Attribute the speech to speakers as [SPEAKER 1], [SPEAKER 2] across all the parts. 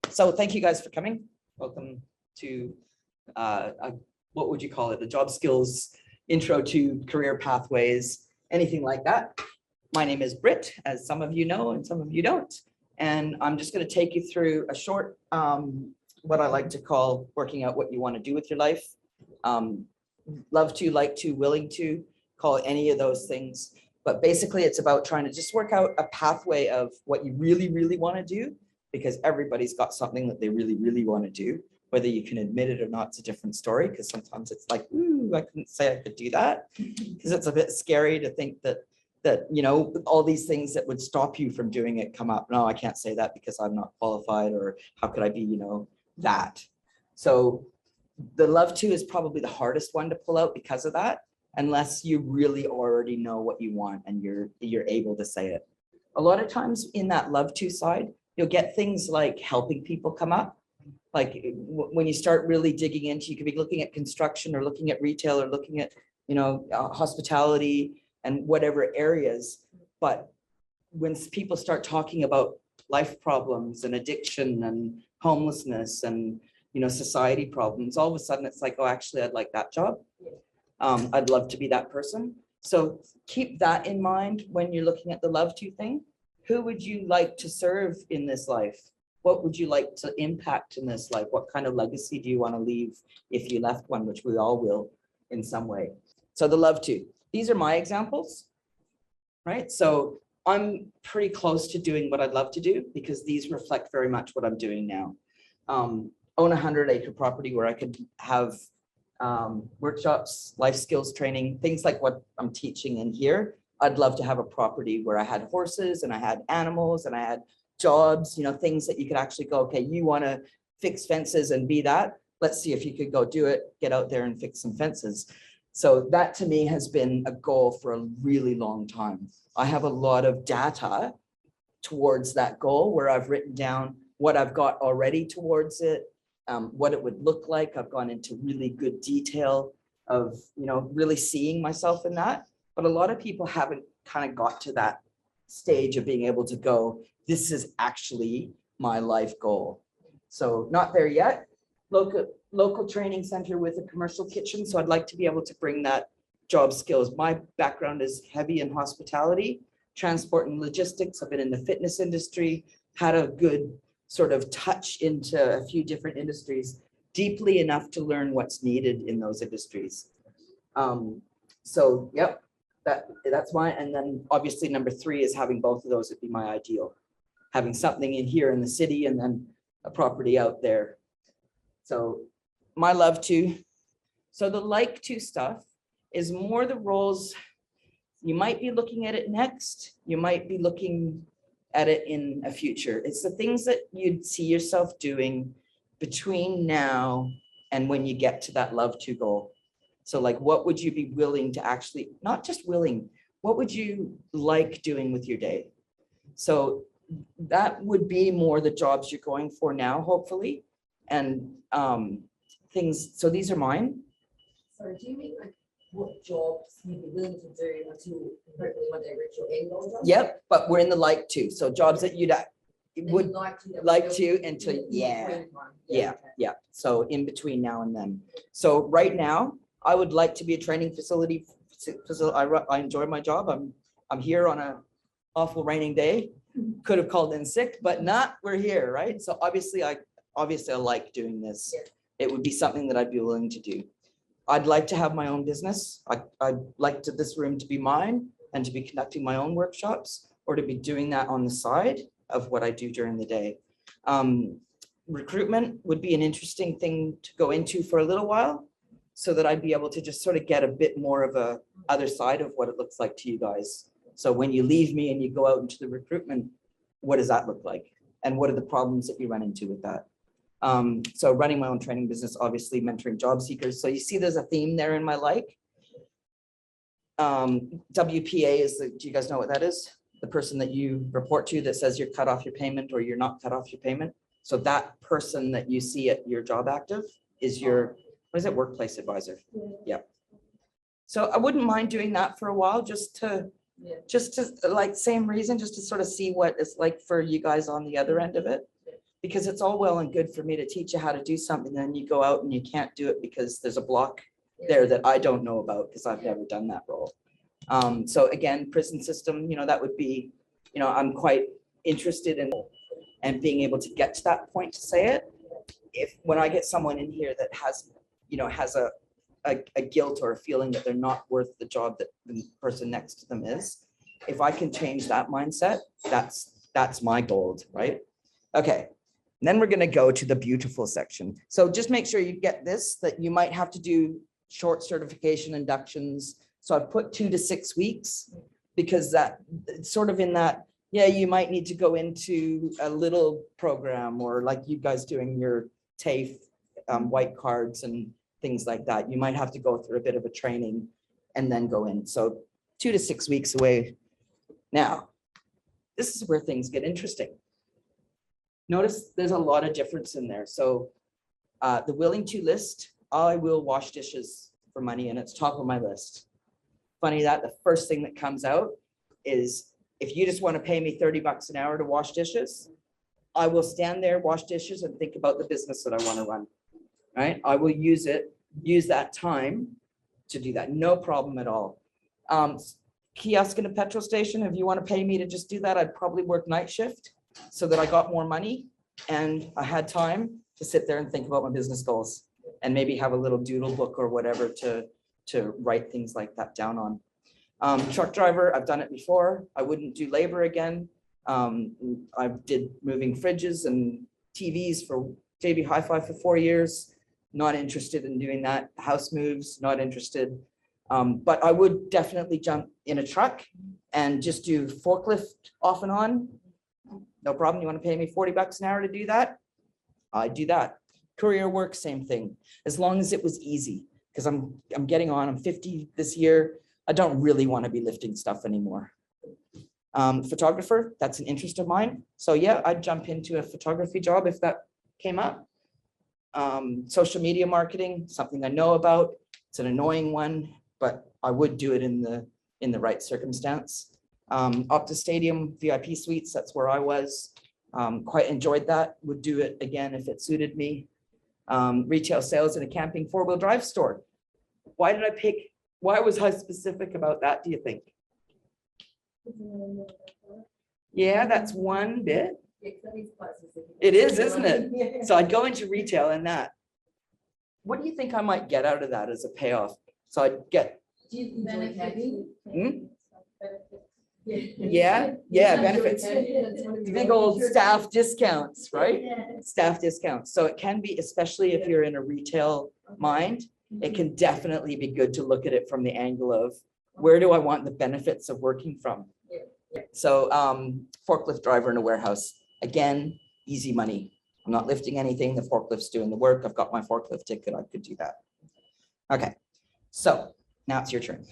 [SPEAKER 1] So thank you guys for coming. Welcome to what would you call it? A job skills intro to career pathways, anything like that. My name is Britt, as some of you know and some of you don't. And I'm just going to take you through a short, what I like to call working out what you want to do with your life. Love to, like to, willing to, call it any of those things. But basically it's about trying to just work out a pathway of what you really, really want to do, because everybody's got something that they really, really want to do. Whether you can admit it or not, it's a different story, because sometimes it's like, ooh, I couldn't say I could do that, because it's a bit scary to think that you know, all these things that would stop you from doing it come up. No, I can't say that because I'm not qualified, or how could I be, you know, that. So the love to is probably the hardest one to pull out because of that, unless you really already know what you want and you're able to say it. A lot of times in that love to side, you'll get things like helping people come up. Like when you start really digging into, you could be looking at construction or looking at retail or looking at, you know, hospitality and whatever areas. But when people start talking about life problems and addiction and homelessness and, you know, society problems, all of a sudden it's like, oh, actually, I'd like that job. I'd love to be that person. So keep that in mind when you're looking at the love to thing. Who would you like to serve in this life? What would you like to impact in this life? What kind of legacy do you want to leave if you left one, which we all will in some way? So the love to. These are my examples, right? So I'm pretty close to doing what I'd love to do, because these reflect very much what I'm doing now. Own a 100-acre property where I could have workshops, life skills training, things like what I'm teaching in here. I'd love to have a property where I had horses and I had animals and I had jobs, you know, things that you could actually go, okay, you want to fix fences and be that. Let's see if you could go do it, get out there and fix some fences. So that to me has been a goal for a really long time. I have a lot of data towards that goal where I've written down what I've got already towards it, what it would look like. I've gone into really good detail of, you know, really seeing myself in that. But a lot of people haven't kind of got to that stage of being able to go, this is actually my life goal. So not there yet. Local training center with a commercial kitchen. So I'd like to be able to bring that job skills. My background is heavy in hospitality, transport and logistics. I've been in the fitness industry, had a good sort of touch into a few different industries, deeply enough to learn what's needed in those industries. So yep, that's mine. And then obviously number 3 is having both of those would be my ideal. Having something in here in the city and then a property out there. So my love to. So the like to stuff is more the roles. You might be looking at it next. You might be looking at it in a future. It's the things that you'd see yourself doing between now and when you get to that love to goal. So like, what would you be willing to actually, not just willing, what would you like doing with your day? So that would be more the jobs you're going for now, hopefully. And things, so these are mine.
[SPEAKER 2] So do you mean like what jobs you'd be willing to do until hopefully one day reach your end goal?
[SPEAKER 1] Yep, but we're in the like to. So jobs that you'd would like to until, yeah. So in between now and then. So right now, I would like to be a training facility. I enjoy my job. I'm here on a awful raining day. Could have called in sick, but not. We're here, right? So obviously I like doing this.
[SPEAKER 2] Yeah.
[SPEAKER 1] It would be something that I'd be willing to do. I'd like to have my own business. I'd like this room to be mine and to be conducting my own workshops, or to be doing that on the side of what I do during the day. Recruitment would be an interesting thing to go into for a little while, so that I'd be able to just sort of get a bit more of a other side of what it looks like to you guys. So when you leave me and you go out into the recruitment, what does that look like? And what are the problems that you run into with that? So running my own training business, obviously mentoring job seekers. So you see there's a theme there in my like. WPA is do you guys know what that is? The person that you report to that says you're cut off your payment or you're not cut off your payment. So that person that you see at your job active is your, what is it, workplace advisor? Yeah. So I wouldn't mind doing that for a while, just to like, same reason, just to sort of see what it's like for you guys on the other end of it. Because it's all well and good for me to teach you how to do something, then you go out and you can't do it because there's a block there that I don't know about because I've never done that role. So again, prison system, that would be, I'm quite interested in and being able to get to that point to say it. If when I get someone in here that has a guilt or a feeling that they're not worth the job that the person next to them is, if I can change that mindset, that's my gold, right? Okay. And then we're going to go to the beautiful section. So just make sure you get this, that you might have to do short certification inductions. So I've put 2 to 6 weeks because that sort of in that, you might need to go into a little program or like you guys doing your TAFE white cards and things like that. You might have to go through a bit of a training and then go in. So 2 to 6 weeks away. Now, this is where things get interesting. Notice there's a lot of difference in there. So the willing to list, I will wash dishes for money and it's top of my list. Funny that the first thing that comes out is if you just want to pay me $30 an hour to wash dishes, I will stand there, wash dishes and think about the business that I want to run, right? I will use that time to do that. No problem at all. Kiosk in a petrol station, if you want to pay me to just do that, I'd probably work night shift so that I got more money and I had time to sit there and think about my business goals and maybe have a little doodle book or whatever to write things like that down on. Truck driver, I've done it before. I wouldn't do labor again. I did moving fridges and TVs for JB Hi-Fi for 4 years. Not interested in doing that. House moves, not interested. But I would definitely jump in a truck and just do forklift off and on. No problem. You want to pay me $40 an hour to do that? I do that. Courier work, same thing. As long as it was easy, because I'm getting on. I'm 50 this year. I don't really want to be lifting stuff anymore. Photographer, that's an interest of mine. So yeah, I'd jump into a photography job if that came up. Social media marketing, something I know about. It's an annoying one, but I would do it in the right circumstance. Optus Stadium VIP suites, that's where I was. Quite enjoyed that. Would do it again if it suited me. Retail sales in a camping 4-wheel drive store. Why was I specific about that, do you think? Yeah, that's one bit. It is, isn't it? So I'd go into retail and that. What do you think I might get out of that as a payoff? So I'd get.
[SPEAKER 2] Do you enjoy camping?
[SPEAKER 1] Yeah, benefits. Big old staff discounts, right? Staff discounts. So it can be, especially if you're in a retail mind, it can definitely be good to look at it from the angle of where do I want the benefits of working from? So forklift driver in a warehouse, again, easy money. I'm not lifting anything. The forklift's doing the work. I've got my forklift ticket. I could do that. Okay, so now it's your turn.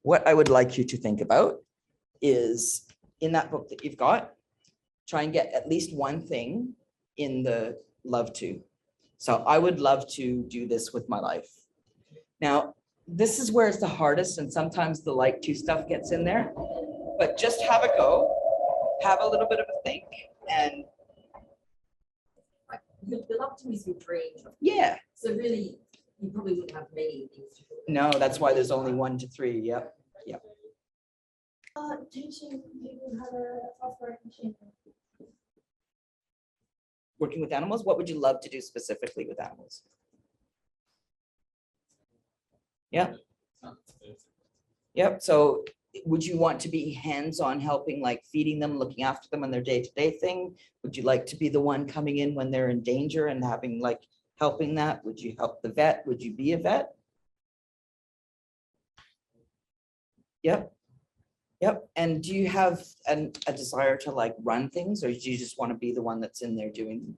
[SPEAKER 1] What I would like you to think about is in that book that you've got, try and get at least one thing in the love to. So I would love to do this with my life. Now, this is where it's the hardest and sometimes the like to stuff gets in there, but just have a go, have a little bit of a think and.
[SPEAKER 2] The love to is your dream.
[SPEAKER 1] Yeah.
[SPEAKER 2] So really, you probably wouldn't have many things to do.
[SPEAKER 1] No, that's why there's only 1 to 3. Yep. Yep.
[SPEAKER 3] Teaching people how to operate machine.
[SPEAKER 1] Working with animals, what would you love to do specifically with animals? Yeah. Yep. So would you want to be hands-on helping, like feeding them, looking after them on their day-to-day thing? Would you like to be the one coming in when they're in danger and having like helping that? Would you help the vet? Would you be a vet? Yep. Yep. And do you have a desire to like run things, or do you just want to be the one that's in there doing?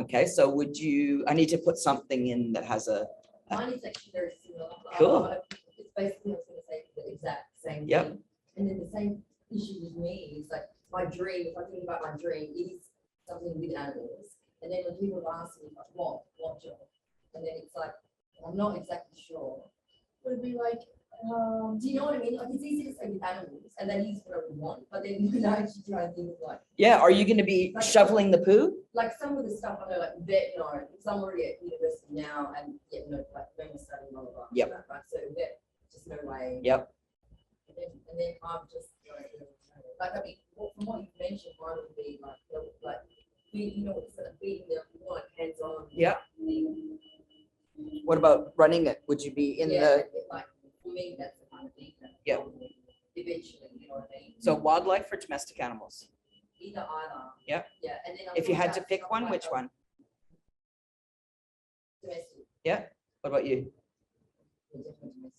[SPEAKER 1] Okay. So would you, I need to put something in that has a.
[SPEAKER 2] Mine is actually very similar.
[SPEAKER 1] Cool.
[SPEAKER 2] It's basically, I was going to say the exact same
[SPEAKER 1] Yep.
[SPEAKER 2] thing. And then the same issue with me is like my dream, if I think about my dream, it is something with animals. And then when people ask me, like, what job? And then it's like, I'm not exactly sure.
[SPEAKER 3] Would be like
[SPEAKER 2] Do you know what I mean? Like, it's easy to say with animals, and they use whatever we want, but then when I actually try to think of like,
[SPEAKER 1] Yeah, are you gonna be shoveling the poo?
[SPEAKER 2] like some of the stuff I know, like vet, no, some already at university now, and yet no, like when we're studying, blah, blah, blah.
[SPEAKER 1] Yep.
[SPEAKER 2] Right, so vet, just no way.
[SPEAKER 1] Yep.
[SPEAKER 2] And then I'm just, like, I mean, from what you mentioned, mine would be like, you know, it's like being there, like hands-on.
[SPEAKER 1] Yeah. What about running it? Would you be in
[SPEAKER 2] Yeah,
[SPEAKER 1] the,
[SPEAKER 2] like, for me, that's the kind of thing that.
[SPEAKER 1] Yeah.
[SPEAKER 2] Eventually, you know what I mean?
[SPEAKER 1] so wildlife or domestic animals?
[SPEAKER 2] Either.
[SPEAKER 1] Yeah.
[SPEAKER 2] Yeah, and then.
[SPEAKER 1] If you had to
[SPEAKER 2] also
[SPEAKER 1] pick
[SPEAKER 2] stuff
[SPEAKER 1] one,
[SPEAKER 2] like,
[SPEAKER 1] which one?
[SPEAKER 2] Domestic.
[SPEAKER 1] Yeah. What about you?
[SPEAKER 2] Yeah, definitely domestic.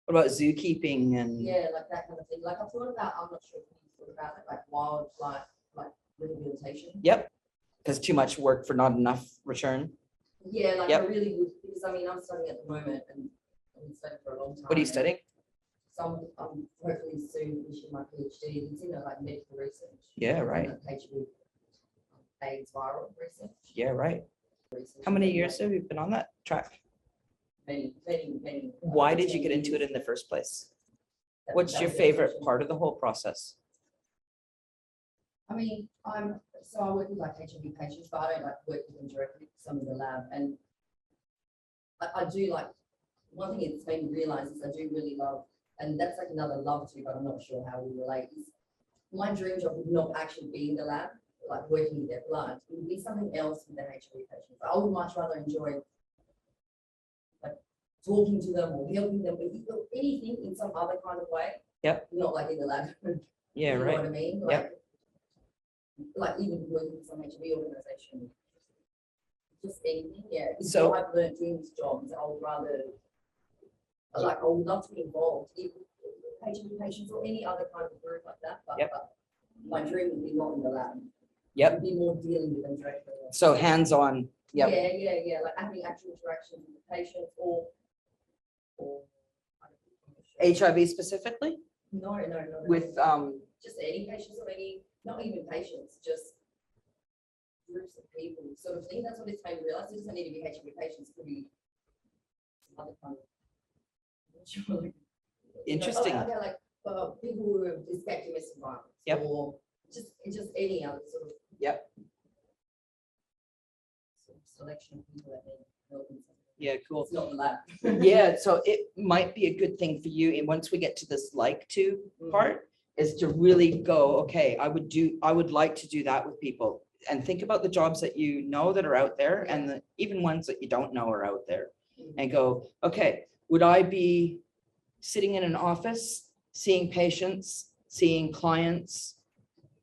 [SPEAKER 1] What about zookeeping and?
[SPEAKER 2] Yeah, like that kind of thing. Like I thought about, I'm not sure if you thought about it, like wildlife, like rehabilitation.
[SPEAKER 1] Yep. Because too much work for not enough return.
[SPEAKER 2] Yeah, like I
[SPEAKER 1] Yep.
[SPEAKER 2] really would, because I mean, I'm studying at the moment and I've been studying for a long time.
[SPEAKER 1] What are you studying?
[SPEAKER 2] So I'm hopefully soon finishing my PhD. It's in like medical research.
[SPEAKER 1] Yeah, right.
[SPEAKER 2] HIV, AIDS viral research.
[SPEAKER 1] Yeah, right. How many years have you been on that track?
[SPEAKER 2] Many.
[SPEAKER 1] Why did you get into it in the first place? What's your favorite part of the whole process?
[SPEAKER 2] I mean, I work with like HIV patients, but I don't like work with them directly, some in the lab. And I do like, one thing it's made me realize is I do really love, and that's like another love too, but I'm not sure how we relate, is my dream job would not actually be in the lab, like working with their blood. It would be something else with their HIV patients. I would much rather enjoy like talking to them or helping them with anything in some other kind of way.
[SPEAKER 1] Yep.
[SPEAKER 2] Not like in the lab.
[SPEAKER 1] Yeah,
[SPEAKER 2] You know
[SPEAKER 1] right.
[SPEAKER 2] what I mean?
[SPEAKER 1] Yep.
[SPEAKER 2] Like even working with some HIV organization, just anything, yeah. It's
[SPEAKER 1] So-
[SPEAKER 2] what I've learned doing this job is I would rather, like, I would love to be involved in HIV patients or any other kind of group like that, but,
[SPEAKER 1] Yep.
[SPEAKER 2] but my dream would be not in the lab.
[SPEAKER 1] Yep.
[SPEAKER 2] It'd be more dealing with them directly.
[SPEAKER 1] So hands-on. Yep.
[SPEAKER 2] Yeah, like having actual interactions with the patients or.
[SPEAKER 1] HIV specifically
[SPEAKER 2] No.
[SPEAKER 1] with,
[SPEAKER 2] Just any patients or any, not even patients, just groups of people sort of thing. That's what it's made me realize. It doesn't need to be HIV patients, it could be some other kind of. Sure.
[SPEAKER 1] Interesting.
[SPEAKER 2] Okay, like people who have escaped domestic violence.
[SPEAKER 1] Yep.
[SPEAKER 2] Or just any other sort of.
[SPEAKER 1] Yep.
[SPEAKER 2] Sort of selection of people that need help. And stuff.
[SPEAKER 1] Yeah, cool.
[SPEAKER 2] It's not the lab.
[SPEAKER 1] Yeah, so it might be a good thing for you, and once we get to this like to part, is to really go, okay, I would like to do that with people, and think about the jobs that you know that are out there, and even ones that you don't know are out there, and go, okay, would I be sitting in an office, seeing patients, seeing clients?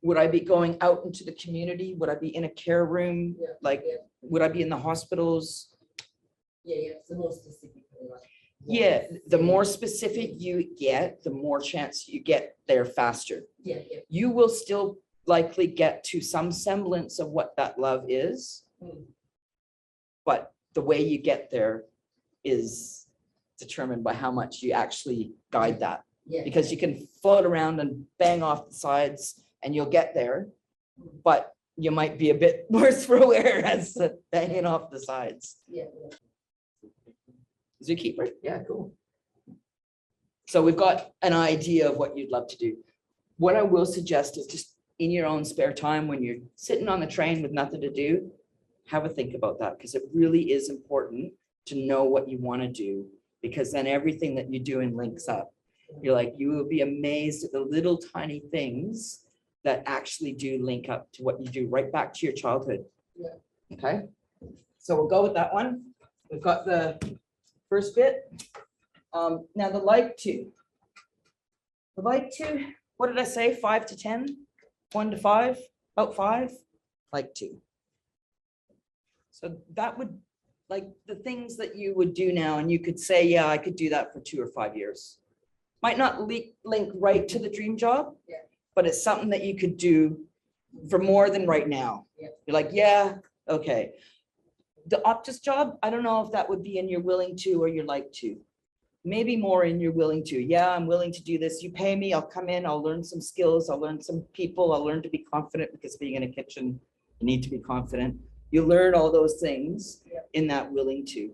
[SPEAKER 1] Would I be going out into the community? Would I be in a care room?
[SPEAKER 2] Yeah,
[SPEAKER 1] Like,
[SPEAKER 2] yeah.
[SPEAKER 1] would I be in the hospitals?
[SPEAKER 2] Yeah, so more specifically like.
[SPEAKER 1] Yeah, the more specific you get, the more chance you get there faster.
[SPEAKER 2] Yeah.
[SPEAKER 1] You will still likely get to some semblance of what that love is.
[SPEAKER 2] Mm.
[SPEAKER 1] But the way you get there is determined by how much you actually guide that.
[SPEAKER 2] Yeah.
[SPEAKER 1] Because you can float around and bang off the sides and you'll get there, but you might be a bit worse for wear as banging off the sides.
[SPEAKER 2] Yeah.
[SPEAKER 1] Zookeeper, yeah, cool. So we've got an idea of what you'd love to do. What I will suggest is just in your own spare time, when you're sitting on the train with nothing to do, have a think about that, because it really is important to know what you want to do, because then everything that you're doing links up. You're like, you will be amazed at the little tiny things that actually do link up to what you do, right back to your childhood.
[SPEAKER 2] Yeah.
[SPEAKER 1] Okay, so we'll go with that one. We've got the first bit. Now the like to. The like to, what did I say? 5 to 10? 1 to 5? About 5? Like to. So that would, like the things that you would do now, and you could say, yeah, I could do that for 2 or 5 years. Might not link right to the dream job,
[SPEAKER 2] Yeah.
[SPEAKER 1] but it's something that you could do for more than right now.
[SPEAKER 2] Yeah.
[SPEAKER 1] You're like, yeah, okay. The Optus job, I don't know if that would be in your willing to or your like to. Maybe more in your willing to. Yeah, I'm willing to do this. You pay me, I'll come in, I'll learn some skills, I'll learn some people, I'll learn to be confident, because being in a kitchen, you need to be confident. You learn all those things
[SPEAKER 2] Yeah.
[SPEAKER 1] in that willing to.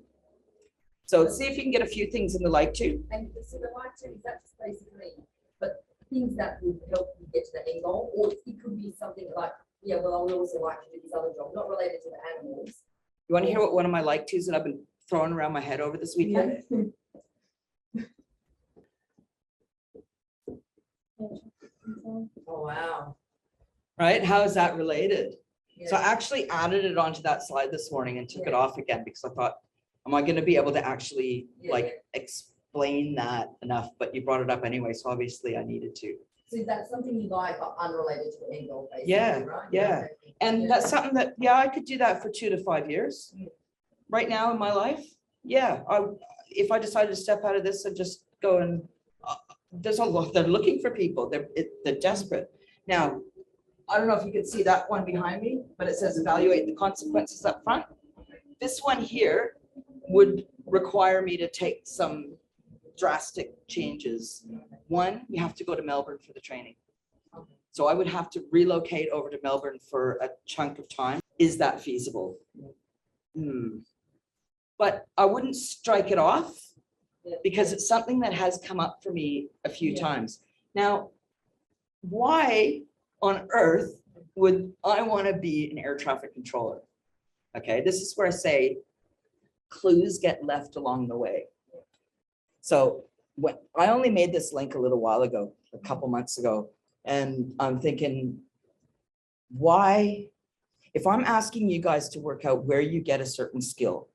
[SPEAKER 1] So see if you can get a few things in the like to.
[SPEAKER 2] And so the like to, is that just basically, but things that would help you get to the end goal, or it could be something like, yeah, well, I would also like to do this other job, not related to the animals.
[SPEAKER 1] You want to hear what one of my like tos that I've been throwing around my head over this weekend?
[SPEAKER 2] Oh, wow.
[SPEAKER 1] Right? How is that related? So I
[SPEAKER 2] Yeah.
[SPEAKER 1] actually added it onto that slide this morning and took it
[SPEAKER 2] Yeah.
[SPEAKER 1] off again because I thought, am I going to be able to actually
[SPEAKER 2] Yeah,
[SPEAKER 1] like explain that enough? But you brought it up anyway, so obviously I needed to.
[SPEAKER 2] So is that something you like, but unrelated to the end goal, basically,
[SPEAKER 1] Yeah,
[SPEAKER 2] right?
[SPEAKER 1] yeah.
[SPEAKER 2] Okay.
[SPEAKER 1] And
[SPEAKER 2] Yeah.
[SPEAKER 1] that's something that, yeah, I could do that for 2 to 5 years.
[SPEAKER 2] Yeah.
[SPEAKER 1] Right now in my life, yeah, if I decided to step out of this and just go and, there's a lot, they're looking for people, they're desperate. Now, I don't know if you can see that one behind me, but it says evaluate the consequences up front. This one here would require me to take some drastic changes. One, you have to go to Melbourne for the training. So I would have to relocate over to Melbourne for a chunk of time. Is that feasible? But I wouldn't strike it off because it's something that has come up for me a few
[SPEAKER 2] Yeah.
[SPEAKER 1] times. Now, why on earth would I want to be an air traffic controller? Okay, this is where I say clues get left along the way. So when I only made this link a little while ago, a couple months ago, and I'm thinking, why, if I'm asking you guys to work out where you get a certain skill,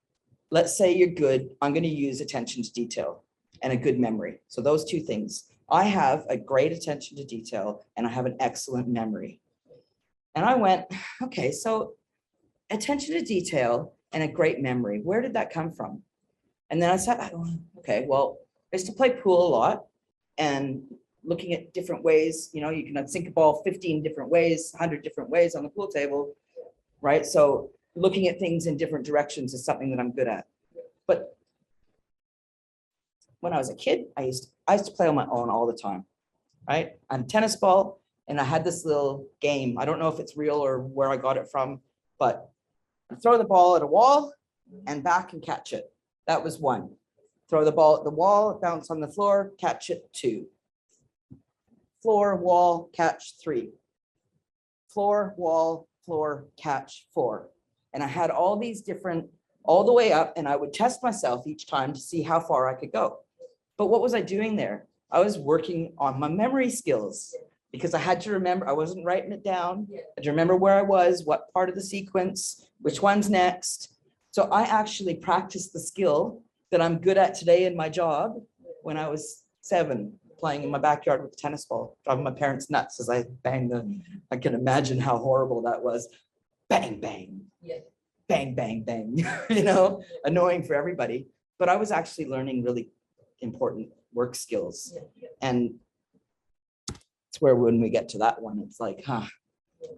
[SPEAKER 1] let's say you're good, I'm going to use attention to detail and a good memory. So those two things. I have a great attention to detail and I have an excellent memory. And I went, okay, so attention to detail and a great memory, where did that come from? And then I said, okay, well, I used to play pool a lot and looking at different ways, you know, you can sink a ball 15 different ways, 100 different ways on the pool table, right? So looking at things in different directions is something that I'm good at. But when I was a kid, I used to play on my own all the time, right? I'm a tennis ball and I had this little game. I don't know if it's real or where I got it from, but I throw the ball at a wall and back and catch it. That was one. Throw the ball at the wall, bounce on the floor, catch it, 2. Floor, wall, catch, 3. Floor, wall, floor, catch, 4. And I had all these different, all the way up, and I would test myself each time to see how far I could go. But what was I doing there? I was working on my memory skills because I had to remember, I wasn't writing it down. I had to remember where I was, what part of the sequence, which one's next. So I actually practiced the skill that I'm good at today in my job when I was 7, playing in my backyard with a tennis ball, driving my parents nuts as I banged the, I can imagine how horrible that was. Bang, bang, bang, bang, bang, you know, annoying for everybody. But I was actually learning really important work skills. And it's where when we get to that one, it's like,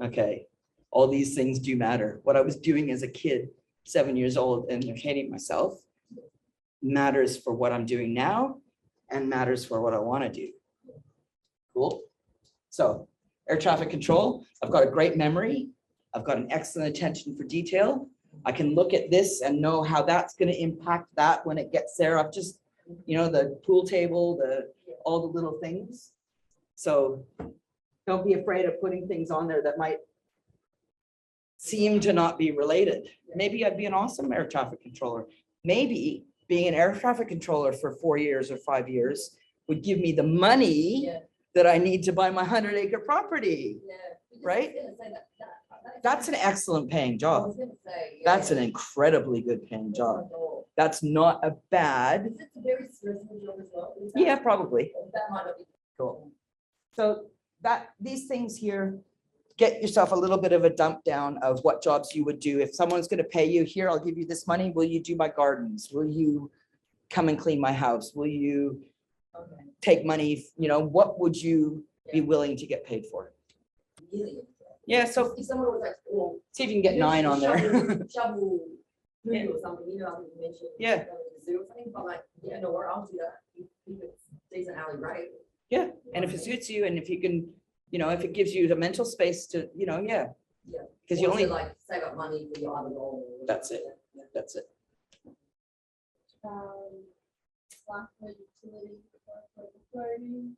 [SPEAKER 1] okay, all these things do matter. What I was doing as a kid, 7 years old, and entertaining myself matters for what I'm doing now and matters for what I want to do. Cool. So air traffic control, I've got a great memory. I've got an excellent attention for detail. I can look at this and know how that's going to impact that when it gets there. I've just, you know, the pool table, all the little things. So don't be afraid of putting things on there that might seem to not be related. Maybe I'd be an awesome air traffic controller. Maybe being an air traffic controller for 4 years or 5 years would give me the money that I need to buy my 100-acre property. Right? That's an excellent paying job. That's an incredibly good paying job. That's not a bad.
[SPEAKER 2] Is it a very stressful job as well?
[SPEAKER 1] Yeah, probably.
[SPEAKER 2] That might not be.
[SPEAKER 1] Cool. So these things here, get yourself a little bit of a dump down of what jobs you would do. If someone's going to pay you, here, I'll give you this money. Will you do my gardens? Will you come and clean my house? Will you take money? You know, what would you be willing to get paid for?
[SPEAKER 2] Really?
[SPEAKER 1] Yeah, so
[SPEAKER 2] If someone was like, well,
[SPEAKER 1] see if you can get 9 on there.
[SPEAKER 2] Shovel food or something, you know, I think you mentioned.
[SPEAKER 1] Yeah.
[SPEAKER 2] going to the zoo or something, but like, yeah, no, I'll do that. If it's decent hourly rate.
[SPEAKER 1] Yeah, and if it suits you and if you can, you know, if it gives you the mental space to, you know, yeah.
[SPEAKER 2] Yeah.
[SPEAKER 1] Because you
[SPEAKER 2] Or to,
[SPEAKER 1] only,
[SPEAKER 2] like save up money for your other goal.
[SPEAKER 1] That's it.
[SPEAKER 2] Yeah.
[SPEAKER 1] that's it.
[SPEAKER 3] Life for utility, for clothing.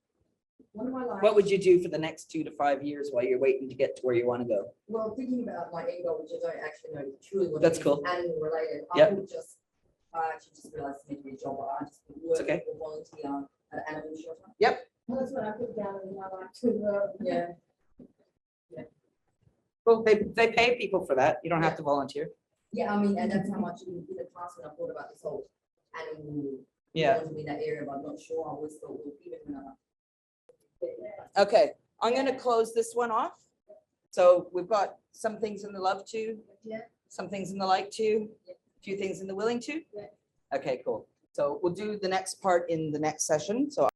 [SPEAKER 2] One of my life.
[SPEAKER 1] What would you do for the next 2 to 5 years while you're waiting to get to where you want to go?
[SPEAKER 2] Well, thinking about my end goal, which I don't actually know truly what.
[SPEAKER 1] That's
[SPEAKER 2] it is,
[SPEAKER 1] cool.
[SPEAKER 2] Animal related.
[SPEAKER 1] Yep.
[SPEAKER 2] I actually just realized it's meant to be a job, but I just work
[SPEAKER 1] okay.
[SPEAKER 2] or volunteer at an animal shelter.
[SPEAKER 3] That's what I put down in my life too.
[SPEAKER 2] Yeah.
[SPEAKER 1] Well, they pay people for that. You don't have to volunteer.
[SPEAKER 2] Yeah, I mean, and that's how much in the past when I thought about this whole animal.
[SPEAKER 1] Yeah.
[SPEAKER 2] In that area, but I'm not sure. I always thought, well, even when
[SPEAKER 1] Okay, I'm gonna close this one off. So we've got some things in the love to,
[SPEAKER 3] Yeah.
[SPEAKER 1] some things in the like to, a few things in the willing to.
[SPEAKER 3] Yeah.
[SPEAKER 1] Okay, cool. So we'll do the next part in the next session. So